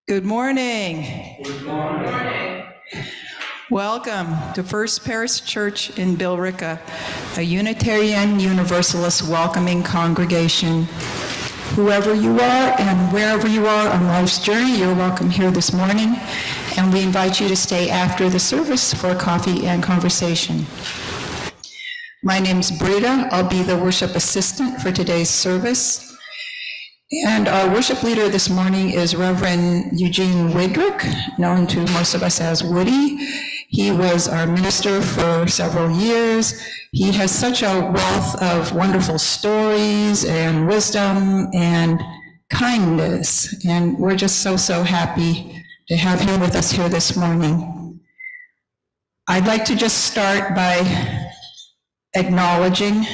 Good morning. Good morning. Welcome to First Parish Church in Billerica, a Unitarian Universalist welcoming congregation. Whoever you are and wherever you are on life's journey, you're welcome here this morning, and we invite you to stay after the service for coffee and conversation. My name's Brita. I'll be the worship assistant for today's service. And our worship leader this morning is Reverend Eugene Widrick, known to most of us as Woody. He was our minister for several years. He has such a wealth of wonderful stories and wisdom and kindness, and we're just so happy to have him with us here this morning. I'd like to just start by acknowledging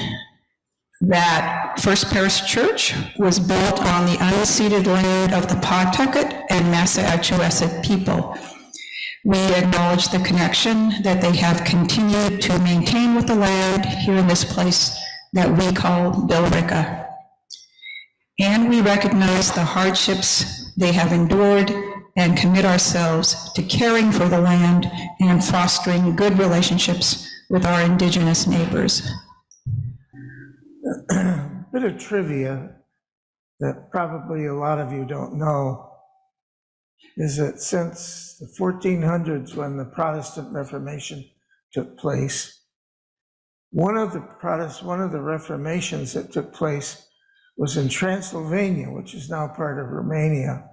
that First Parish Church was built on the unceded land of the Pawtucket and Massachusetts people. We acknowledge the connection that they have continued to maintain with the land here in this place that we call Billerica. And we recognize the hardships they have endured and commit ourselves to caring for the land and fostering good relationships with our Indigenous neighbors. A bit of trivia that probably a lot of you don't know is that since the 1400s, when the Protestant Reformation took place, one of the reformations that took place was in Transylvania, which is now part of Romania,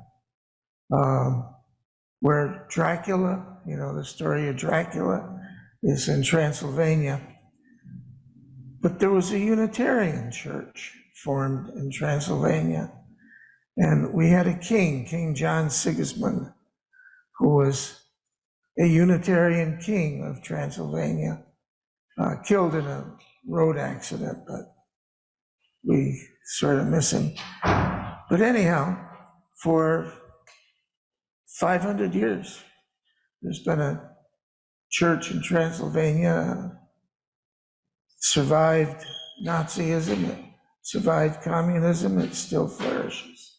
where Dracula, the story of Dracula is in Transylvania. But there was a Unitarian church formed in Transylvania, and we had a king, King John Sigismund, who was a Unitarian king of Transylvania, killed in a road accident, but we sort of miss him. But anyhow, for 500 years, there's been a church in Transylvania. Survived Nazism, it survived communism, it still flourishes.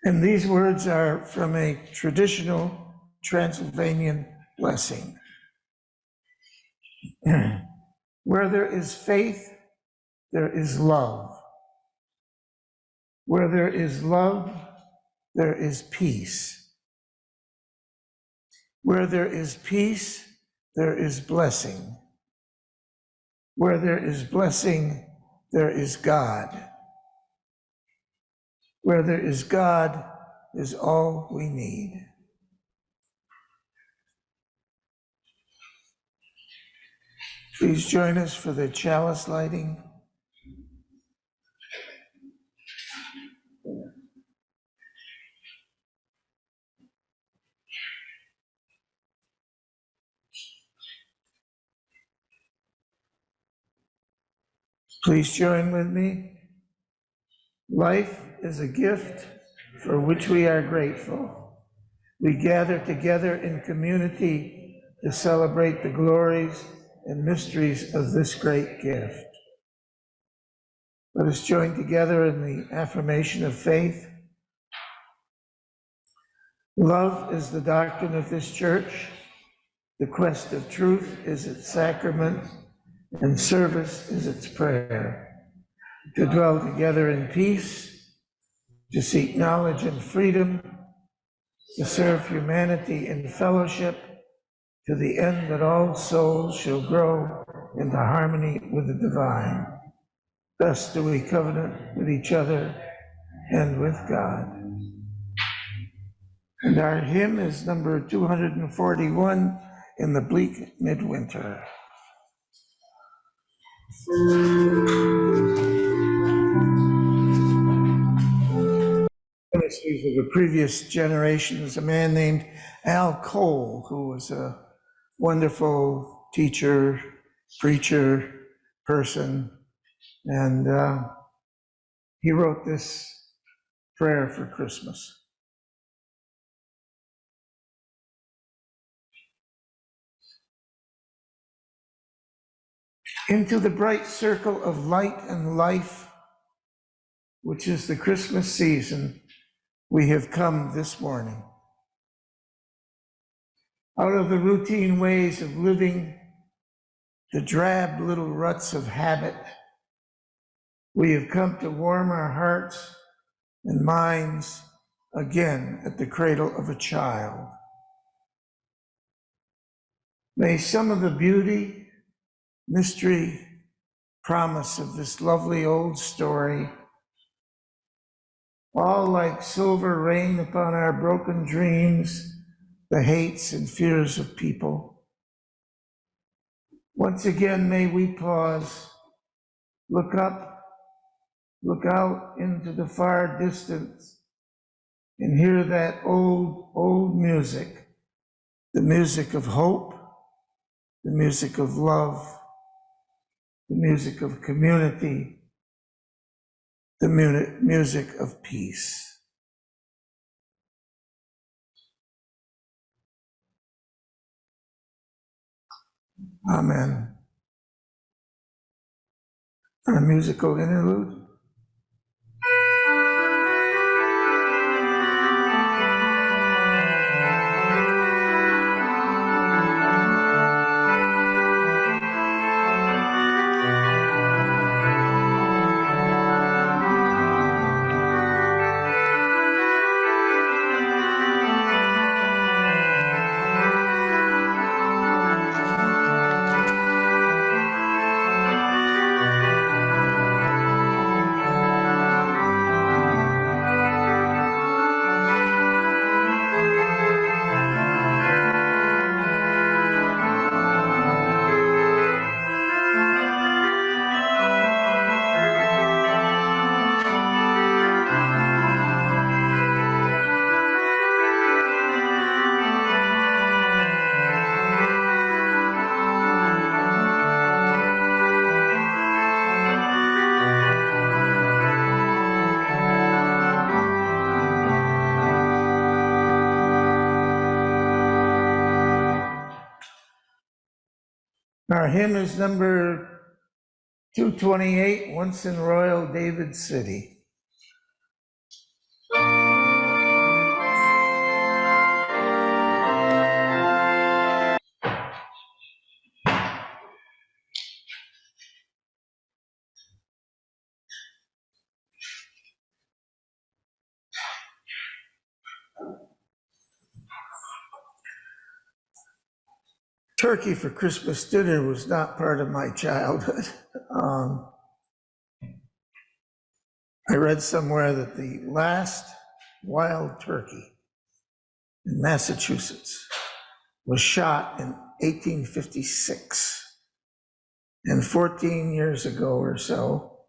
And these words are from a traditional Transylvanian blessing. Where there is faith, there is love. Where there is love, there is peace. Where there is peace, there is blessing. Where there is blessing, there is God. Where there is God is all we need. Please join us for the chalice lighting. Please join with me. Life is a gift for which we are grateful. We gather together in community to celebrate the glories and mysteries of this great gift. Let us join together in the affirmation of faith. Love is the doctrine of this church. The quest of truth is its sacrament, and service is its prayer. To dwell together in peace, to seek knowledge and freedom, to serve humanity in fellowship, to the end that all souls shall grow into harmony with the divine. Thus do we covenant with each other and with God. And our hymn is number 241, In the Bleak Midwinter. Ministries of the previous generations, a man named Al Cole, who was a wonderful teacher, preacher, person, and he wrote this prayer for Christmas. Into the bright circle of light and life, which is the Christmas season, we have come this morning. Out of the routine ways of living, the drab little ruts of habit, we have come to warm our hearts and minds again at the cradle of a child. May some of the beauty, mystery, promise of this lovely old story all like silver rain upon our broken dreams, the hates and fears of people. Once again, may we pause, look up, look out into the far distance, and hear that old, old music, the music of hope, the music of love, the music of community, the music of peace. Amen. Our musical interlude. Our hymn is number 228, Once in Royal David City. Turkey for Christmas dinner was not part of my childhood. I read somewhere that the last wild turkey in Massachusetts was shot in 1856. And 14 years ago or so,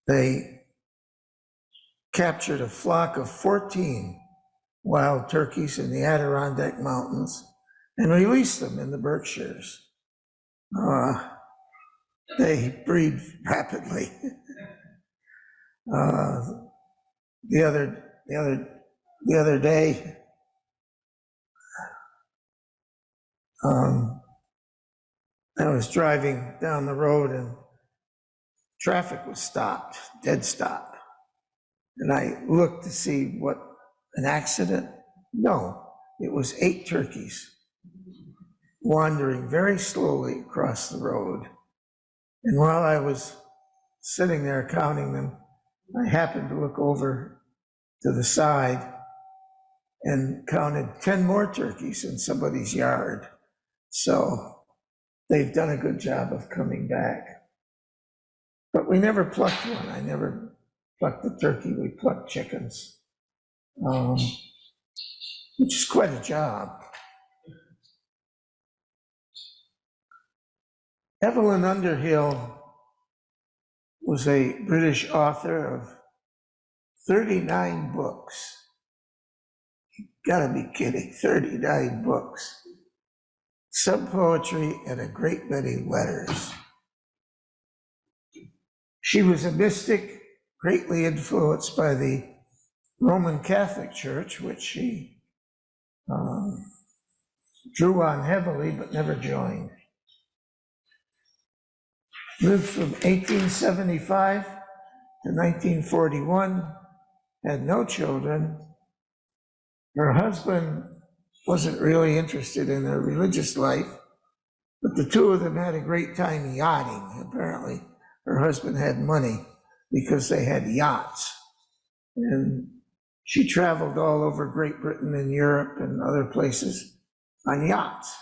they captured a flock of 14 wild turkeys in the Adirondack Mountains and released them in the Berkshires. They breed rapidly. The other day, I was driving down the road and traffic was stopped, dead stop. And I looked to see what, an accident? No, it was 8 turkeys wandering very slowly across the road. And while I was sitting there counting them, I happened to look over to the side and counted 10 more turkeys in somebody's yard. So they've done a good job of coming back. But we never plucked one. I never plucked the turkey. We plucked chickens, which is quite a job. Evelyn Underhill was a British author of 39 books. You gotta be kidding, 39 books. Some poetry and a great many letters. She was a mystic, greatly influenced by the Roman Catholic Church, which she drew on heavily but never joined. Lived from 1875 to 1941, had no children. Her husband wasn't really interested in her religious life, but the two of them had a great time yachting. Apparently, her husband had money because they had yachts. And she traveled all over Great Britain and Europe and other places on yachts.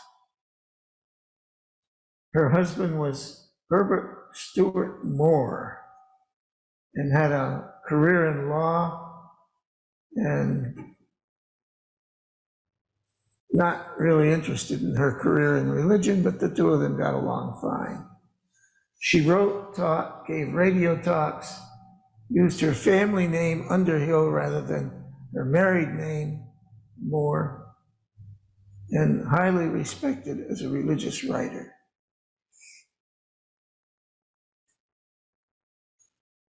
Her husband was Herbert Stewart Moore and had a career in law and not really interested in her career in religion, but the two of them got along fine. She wrote, taught, gave radio talks, used her family name Underhill rather than her married name Moore, and highly respected as a religious writer.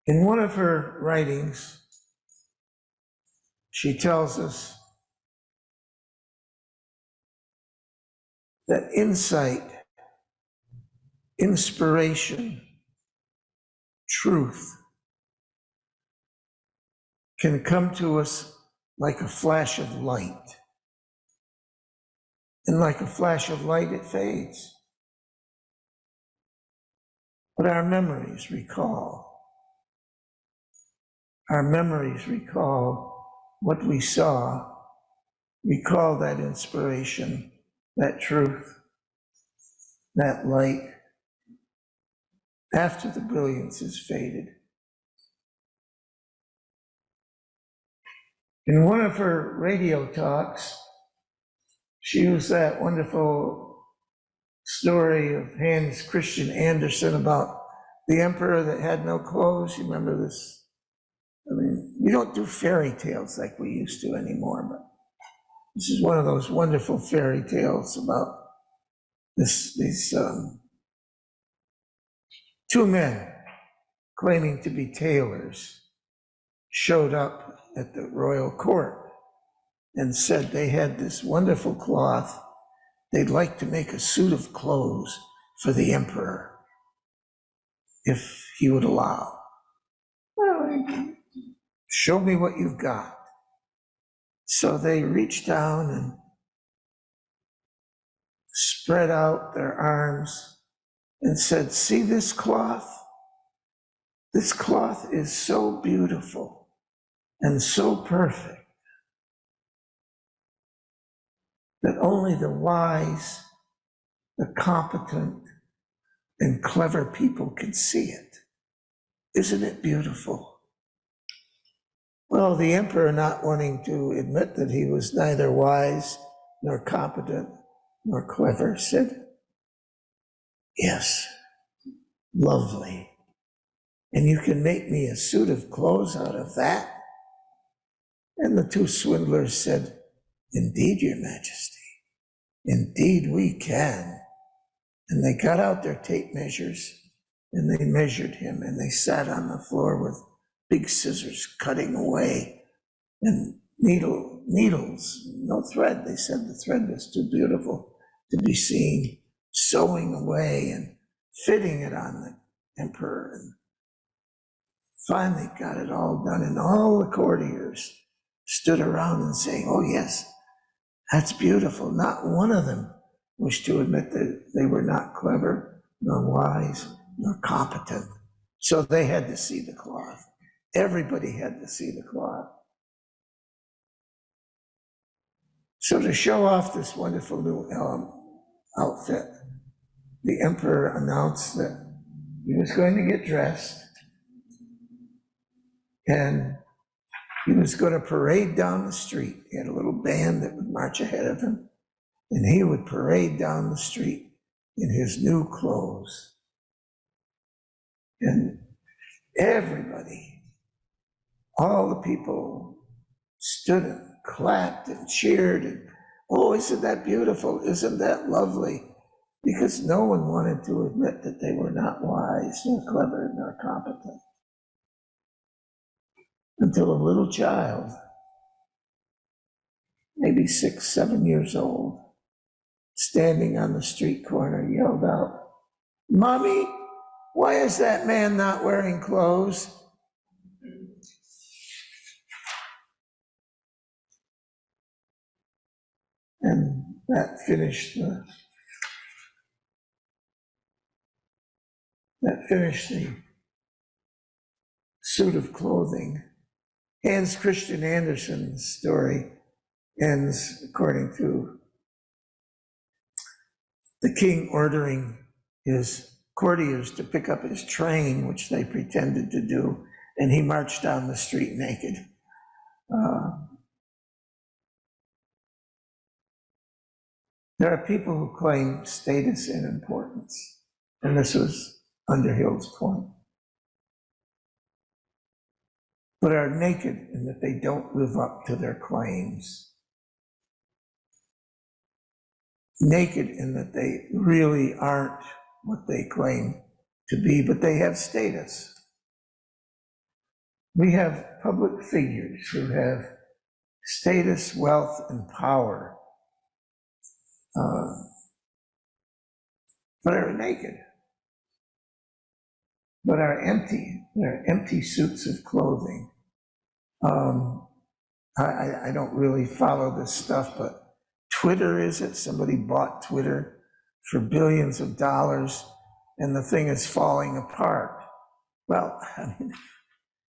In one of her writings, she tells us that insight, inspiration, truth can come to us like a flash of light. And like a flash of light, it fades. But our memories recall. Our memories recall what we saw, recall that inspiration, that truth, that light, after the brilliance is faded. In one of her radio talks, she used that wonderful story of Hans Christian Andersen about the emperor that had no clothes. You remember this? I mean, we don't do fairy tales like we used to anymore, but this is one of those wonderful fairy tales about these two men claiming to be tailors showed up at the royal court and said they had this wonderful cloth. They'd like to make a suit of clothes for the emperor, if he would allow. Well, show me what you've got. So they reached down and spread out their arms and said, see this cloth? This cloth is so beautiful and so perfect that only the wise, the competent, and clever people can see it. Isn't it beautiful? Well, the emperor, not wanting to admit that he was neither wise nor competent nor clever, said, yes, lovely. And you can make me a suit of clothes out of that? And the two swindlers said, indeed, your majesty, indeed we can. And they got out their tape measures and they measured him, and they sat on the floor with big scissors cutting away, and needles, no thread. They said the thread was too beautiful to be seen, sewing away and fitting it on the emperor. And finally got it all done, and all the courtiers stood around and saying, oh yes, that's beautiful. Not one of them wished to admit that they were not clever, nor wise, nor competent. So they had to see the cloth. Everybody had to see the cloth. So to show off this wonderful new outfit, the emperor announced that he was going to get dressed and he was going to parade down the street. He had a little band that would march ahead of him, and he would parade down the street in his new clothes. And everybody, all the people stood and clapped and cheered and, oh, isn't that beautiful? Isn't that lovely? Because no one wanted to admit that they were not wise, nor clever, nor competent. Until a little child, maybe 6, 7 years old, standing on the street corner, yelled out, Mommy, why is that man not wearing clothes? And that finished the suit of clothing. Hans Christian Andersen's story ends according to the king ordering his courtiers to pick up his train, which they pretended to do, and he marched down the street naked. There are people who claim status and importance, and this was Underhill's point, but are naked in that they don't live up to their claims. Naked in that they really aren't what they claim to be, but they have status. We have public figures who have status, wealth, and power, but are naked, but are empty. They're empty suits of clothing. I don't really follow this stuff, but Twitter, is it? Somebody bought Twitter for billions of dollars, and the thing is falling apart. Well, I mean,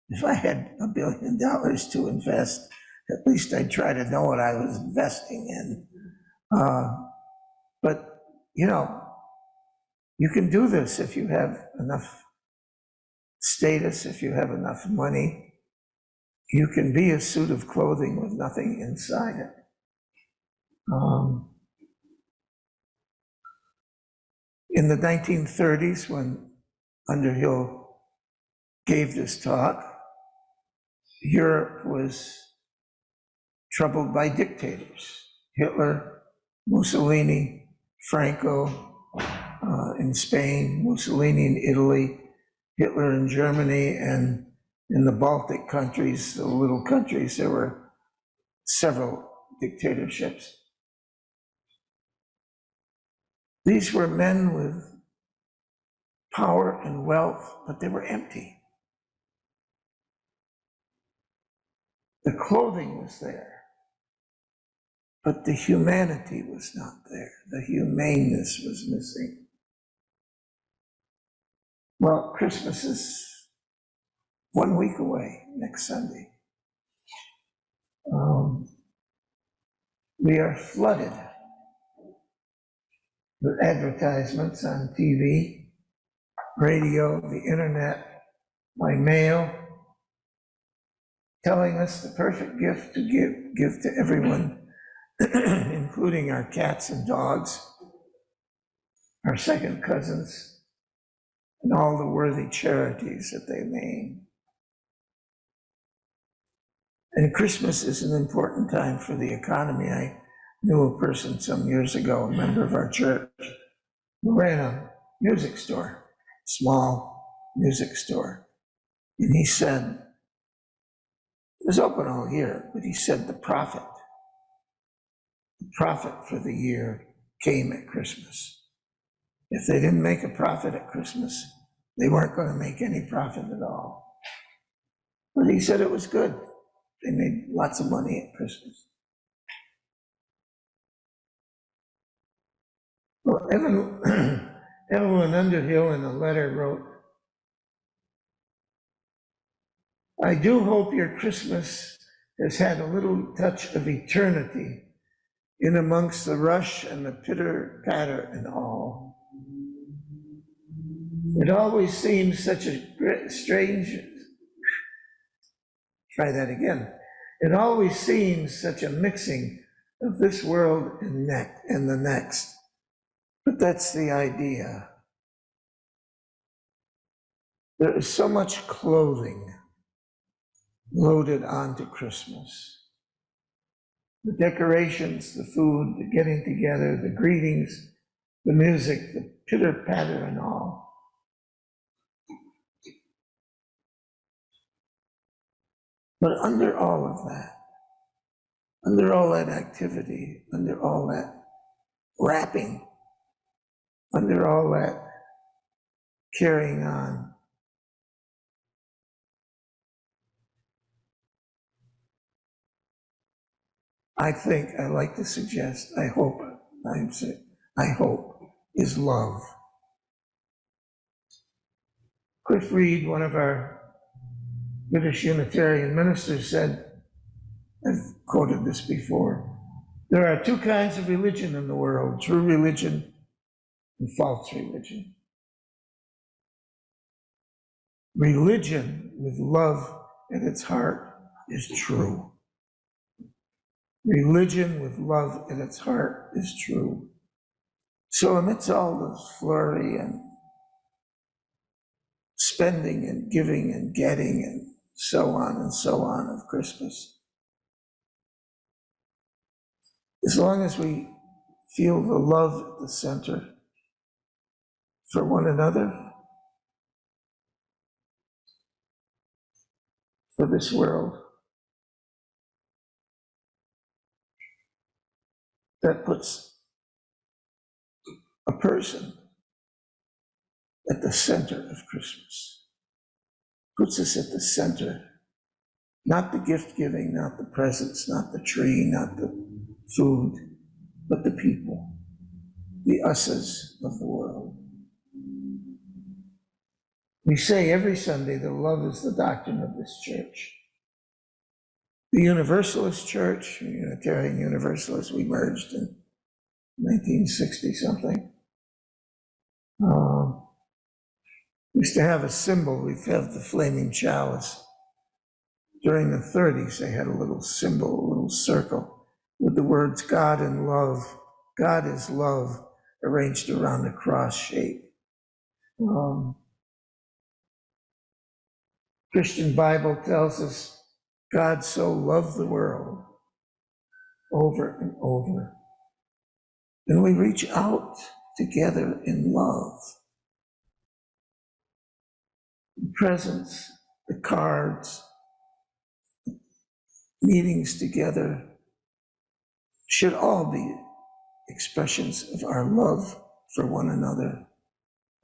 if I had $1 billion to invest, at least I'd try to know what I was investing in. But, you know, you can do this if you have enough status, if you have enough money. You can be a suit of clothing with nothing inside it. In the 1930s, when Underhill gave this talk, Europe was troubled by dictators. Hitler, Mussolini, Franco in Spain, Mussolini in Italy, Hitler in Germany, and in the Baltic countries, the little countries, there were several dictatorships. These were men with power and wealth, but they were empty. The clothing was there, but the humanity was not there. The humaneness was missing. Well, Christmas is 1 week away, next Sunday. We are flooded with advertisements on TV, radio, the internet, by mail, telling us the perfect gift to give to everyone, including our cats and dogs, our second cousins, and all the worthy charities that they name. And Christmas is an important time for the economy. I knew a person some years ago, a member of our church, who ran a music store, small music store. And he said, it was open all year, but he said the profit for the year came at Christmas. If they didn't make a profit at Christmas, they weren't going to make any profit at all. But he said it was good. They made lots of money at Christmas. Well, Evelyn Underhill in a letter wrote, I do hope your Christmas has had a little touch of eternity in amongst the rush and the pitter-patter and all. It always seems such a strange, try that again. It always seems such a mixing of this world and the next. But that's the idea. There is so much clothing loaded onto Christmas. The decorations, the food, the getting together, the greetings, the music, the pitter-patter and all. But under all of that, under all that activity, under all that wrapping, under all that carrying on, I think, I like to suggest, I hope, is love. Cliff Reed, one of our British Unitarian ministers, said, I've quoted this before, there are two kinds of religion in the world, true religion and false religion. Religion with love at its heart is true. Religion with love at its heart is true. So amidst all this flurry and spending and giving and getting and so on of Christmas, as long as we feel the love at the center for one another, for this world, that puts a person at the center of Christmas, puts us at the center, not the gift giving, not the presents, not the tree, not the food, but the people, the us's of the world. We say every Sunday that love is the doctrine of this church. The Universalist Church, Unitarian Universalists, we merged in 1960 something. We used to have a symbol. We have the flaming chalice. During the 30s, they had a little symbol, a little circle with the words God and love, God is love, arranged around a cross shape. Christian Bible tells us God so loved the world over and over. And we reach out together in love. The presents, the cards, meetings together should all be expressions of our love for one another,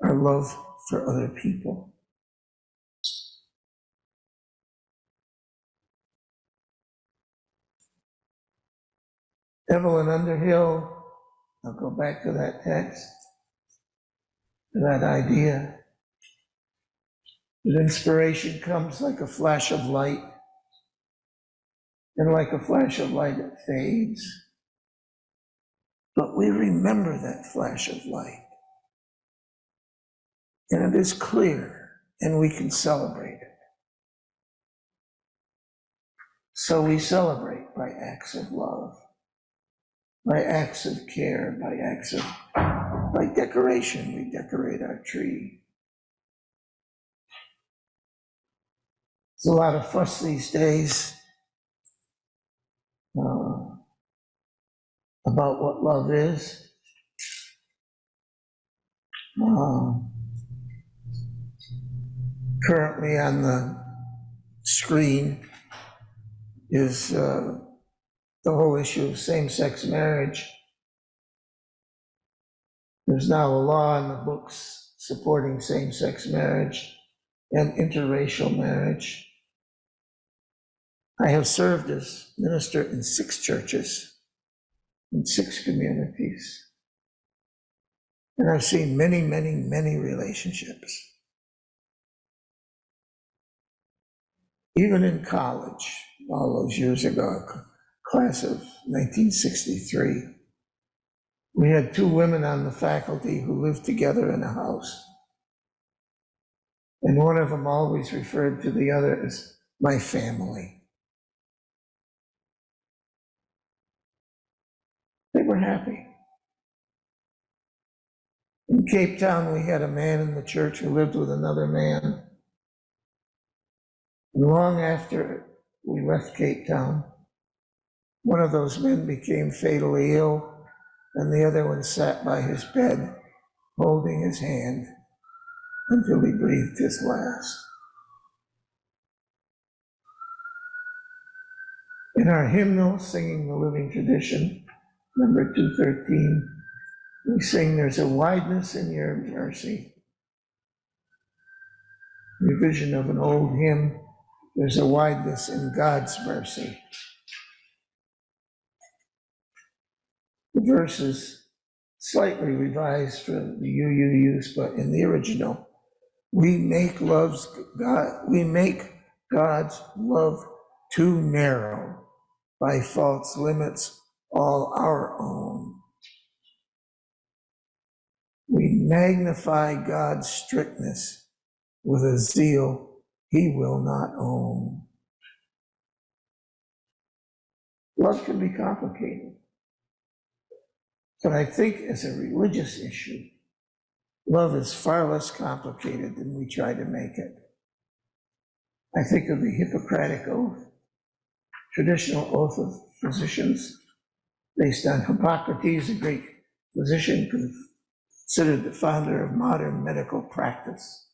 our love for other people. Evelyn Underhill, I'll go back to that text, to that idea, that inspiration comes like a flash of light, and like a flash of light it fades. But we remember that flash of light, and it is clear, and we can celebrate it. So we celebrate by acts of love, by acts of care, by decoration. We decorate our tree. There's a lot of fuss these days about what love is. Currently on the screen is the whole issue of same-sex marriage. There's now a law in the books supporting same-sex marriage and interracial marriage. I have served as minister in 6 churches, in 6 communities. And I've seen many, many, many relationships. Even in college, all those years ago, class of 1963, we had 2 women on the faculty who lived together in a house. And one of them always referred to the other as my family. They were happy. In Cape Town, we had a man in the church who lived with another man. And long after we left Cape Town, one of those men became fatally ill, and the other one sat by his bed, holding his hand until he breathed his last. In our hymnal, Singing the Living Tradition, number 213, we sing, there's a wideness in your mercy. Revision of an old hymn, there's a wideness in God's mercy. The verse is slightly revised for the UU use, but in the original, we make God's love too narrow by false limits, all our own. We magnify God's strictness with a zeal he will not own. Love can be complicated, but I think as a religious issue, love is far less complicated than we try to make it. I think of the Hippocratic Oath, traditional oath of physicians, based on Hippocrates, a great physician considered the founder of modern medical practice.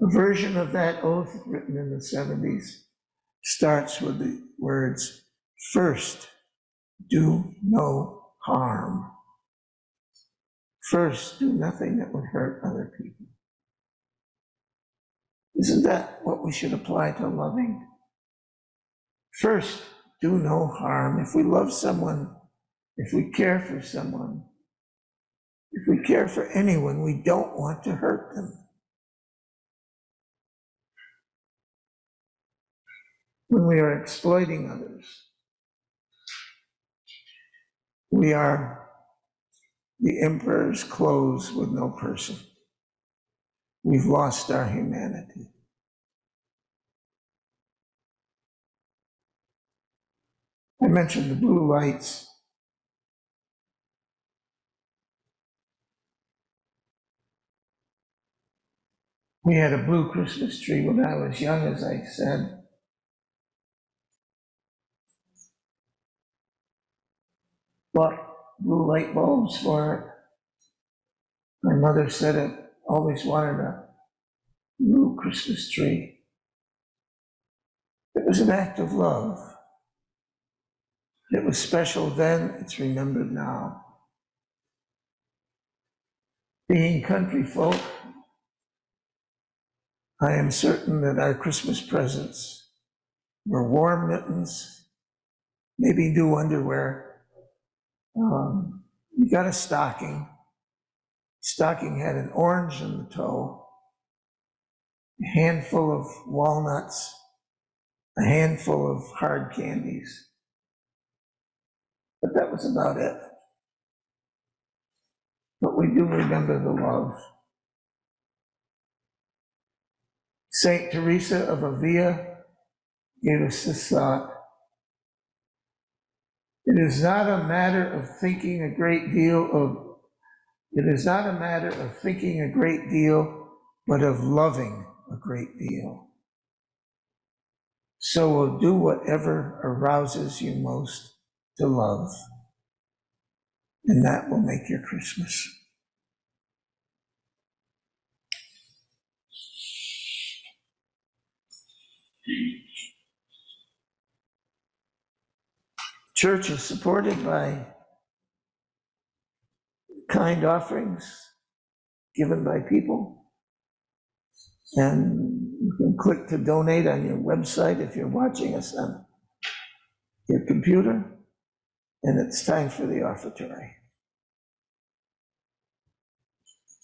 A version of that oath written in the 70s starts with the words, "First, do no harm." First, do nothing that would hurt other people. Isn't that what we should apply to loving? First, do no harm. If we love someone, if we care for someone, if we care for anyone, we don't want to hurt them. When we are exploiting others, we are the emperor's clothes with no person. We've lost our humanity. I mentioned the blue lights. We had a blue Christmas tree when I was young, as I said. Bought blue light bulbs for it. My mother said it always wanted a blue Christmas tree. It was an act of love. It was special then, it's remembered now. Being country folk, I am certain that our Christmas presents were warm mittens, maybe new underwear. We got a stocking. Stocking had an orange in the toe, a handful of walnuts, a handful of hard candies. But that was about it. But we do remember the love. Saint Teresa of Avila gave us this thought. It is not a matter of thinking a great deal, but of loving a great deal. So we'll do whatever arouses you most to love, and that will make your Christmas. Church is supported by kind offerings given by people. And you can click to donate on your website if you're watching us on your computer. And it's time for the offertory.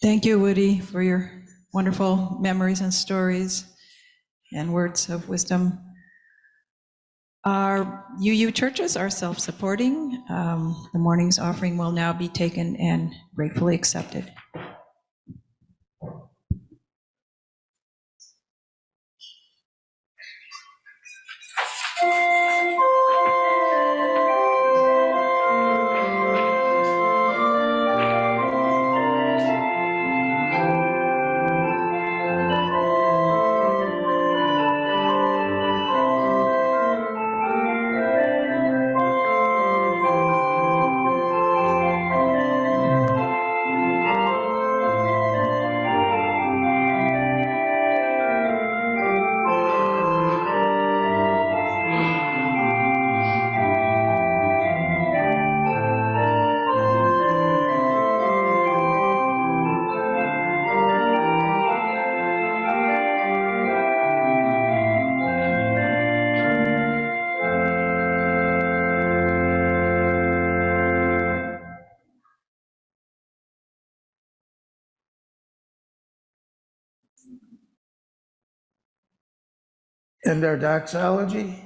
Thank you, Woody, for your wonderful memories and stories and words of wisdom. Our UU churches are self-supporting. The morning's offering will now be taken and gratefully accepted. And our doxology.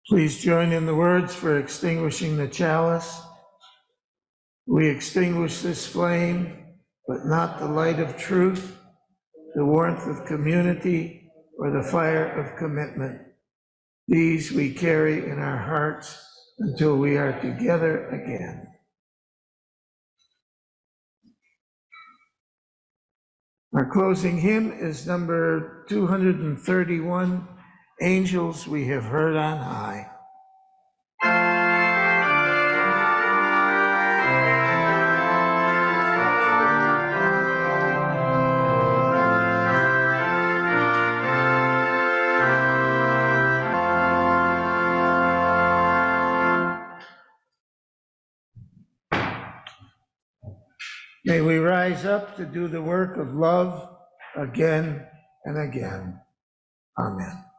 Please join in the words for extinguishing the chalice. We extinguish this flame, but not the light of truth, the warmth of community, or the fire of commitment. These we carry in our hearts until we are together again. Our closing hymn is number 231, Angels We Have Heard on High. May we rise up to do the work of love again and again. Amen.